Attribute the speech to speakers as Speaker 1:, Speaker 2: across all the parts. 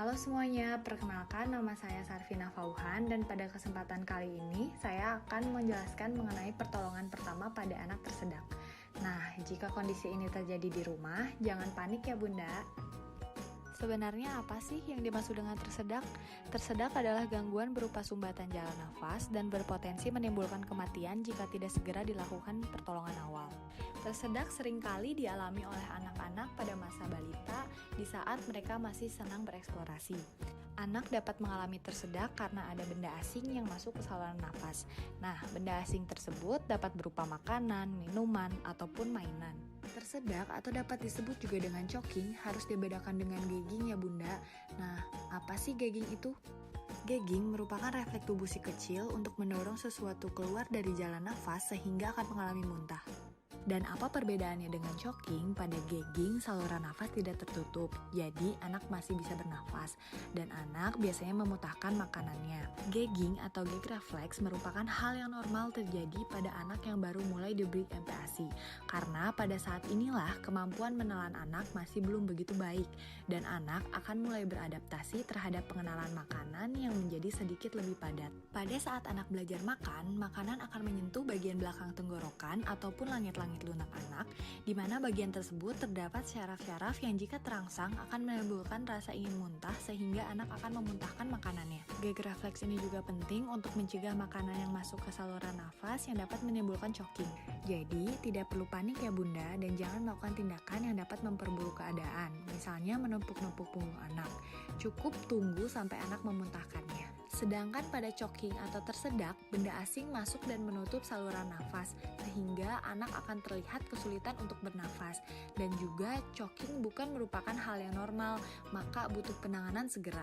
Speaker 1: Halo semuanya, perkenalkan nama saya Sarvina Fauhan dan pada kesempatan kali ini saya akan menjelaskan mengenai pertolongan pertama pada anak tersedak. Nah, jika kondisi ini terjadi di rumah, jangan panik ya Bunda. Sebenarnya apa sih yang dimaksud dengan tersedak? Tersedak adalah gangguan berupa sumbatan jalan nafas dan berpotensi menimbulkan kematian jika tidak segera dilakukan pertolongan awal. Tersedak seringkali dialami oleh anak-anak pada masa balita di saat mereka masih senang bereksplorasi. Anak dapat mengalami tersedak karena ada benda asing yang masuk ke saluran nafas. Nah, benda asing tersebut dapat berupa makanan, minuman, ataupun mainan. Tersedak atau dapat disebut juga dengan choking harus dibedakan dengan gagging ya Bunda. Nah, apa sih gagging itu? Gagging merupakan refleks tubuh si kecil untuk mendorong sesuatu keluar dari jalan nafas sehingga akan mengalami muntah. Dan apa perbedaannya dengan choking? Pada gagging, saluran nafas tidak tertutup, jadi anak masih bisa bernafas, dan anak biasanya memuntahkan makanannya. Gagging atau gag reflex merupakan hal yang normal terjadi pada anak yang baru mulai diberi MPASI, karena pada saat inilah kemampuan menelan anak masih belum begitu baik, dan anak akan mulai beradaptasi terhadap pengenalan makanan yang menjadi sedikit lebih padat. Pada saat anak belajar makan, makanan akan menyentuh bagian belakang tenggorokan ataupun langit-langit lunak anak, di mana bagian tersebut terdapat syaraf-syaraf yang jika terangsang akan menimbulkan rasa ingin muntah sehingga anak akan memuntahkan makanannya. Gag reflex ini juga penting untuk mencegah makanan yang masuk ke saluran nafas yang dapat menimbulkan choking. Jadi, tidak perlu panik ya Bunda dan jangan melakukan tindakan yang dapat memperburuk keadaan, misalnya menumpuk-numpuk punggung anak. Cukup tunggu sampai anak memuntahkannya. Sedangkan pada choking atau tersedak, benda asing masuk dan menutup saluran nafas, sehingga anak akan terlihat kesulitan untuk bernafas. Dan juga choking bukan merupakan hal yang normal, maka butuh penanganan segera.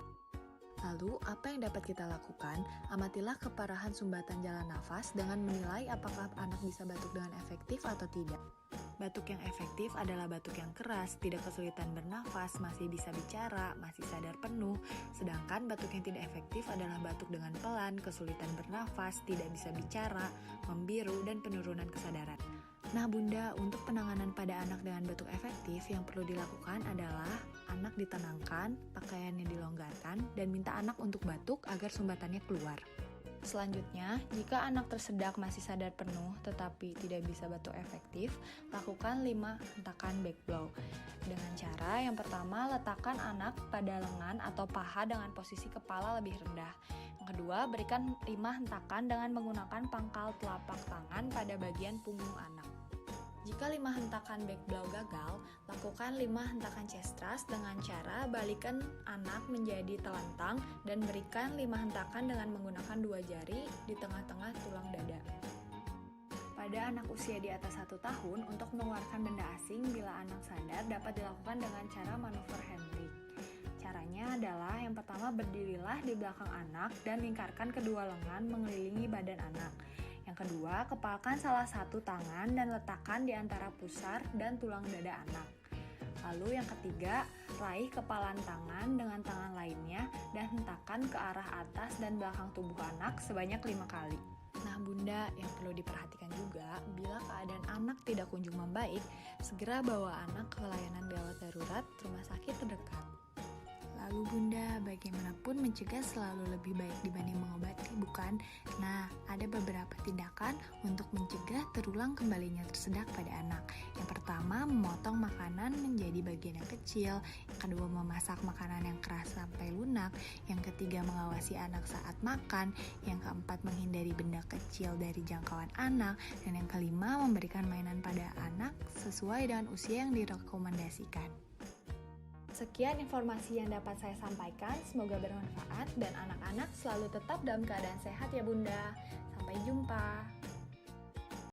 Speaker 1: Lalu, apa yang dapat kita lakukan? Amatilah keparahan sumbatan jalan nafas dengan menilai apakah anak bisa batuk dengan efektif atau tidak. Batuk yang efektif adalah batuk yang keras, tidak kesulitan bernafas, masih bisa bicara, masih sadar penuh. Sedangkan batuk yang tidak efektif adalah batuk dengan pelan, kesulitan bernafas, tidak bisa bicara, membiru, dan penurunan kesadaran. Nah Bunda, untuk penanganan pada anak dengan batuk efektif yang perlu dilakukan adalah anak ditenangkan, pakaiannya dilonggarkan, dan minta anak untuk batuk agar sumbatannya keluar. Selanjutnya, jika anak tersedak masih sadar penuh tetapi tidak bisa batuk efektif, lakukan 5 hentakan back blow. Dengan cara yang pertama, letakkan anak pada lengan atau paha dengan posisi kepala lebih rendah. Yang kedua, berikan 5 hentakan dengan menggunakan pangkal telapak tangan pada bagian punggung anak. Jika 5 hentakan back blow gagal, lakukan 5 hentakan chest thrust dengan cara balikan anak menjadi telentang dan berikan 5 hentakan dengan menggunakan 2 jari di tengah-tengah tulang dada. Pada anak usia di atas 1 tahun, untuk mengeluarkan benda asing bila anak sadar dapat dilakukan dengan cara manuver Heimlich. Caranya adalah yang pertama, berdirilah di belakang anak dan lingkarkan kedua lengan mengelilingi badan anak. Yang kedua, kepalkan salah satu tangan dan letakkan di antara pusar dan tulang dada anak. Lalu yang ketiga, raih kepalan tangan dengan tangan lainnya dan hentakan ke arah atas dan belakang tubuh anak sebanyak 5 kali. Nah Bunda, yang perlu diperhatikan juga, bila keadaan anak tidak kunjung membaik, segera bawa anak ke layanan gawat darurat rumah sakit terdekat. Lalu Bunda, bagaimanapun mencegah selalu lebih baik dibanding mengobati, bukan? Nah, ada beberapa tindakan untuk mencegah terulang kembalinya tersedak pada anak. Yang pertama, memotong makanan menjadi bagian yang kecil. Yang kedua, memasak makanan yang keras sampai lunak. Yang ketiga, mengawasi anak saat makan. Yang keempat, menghindari benda kecil dari jangkauan anak. Dan yang kelima, memberikan mainan pada anak sesuai dengan usia yang direkomendasikan. Sekian informasi yang dapat saya sampaikan, semoga bermanfaat dan anak-anak selalu tetap dalam keadaan sehat ya Bunda. Sampai jumpa.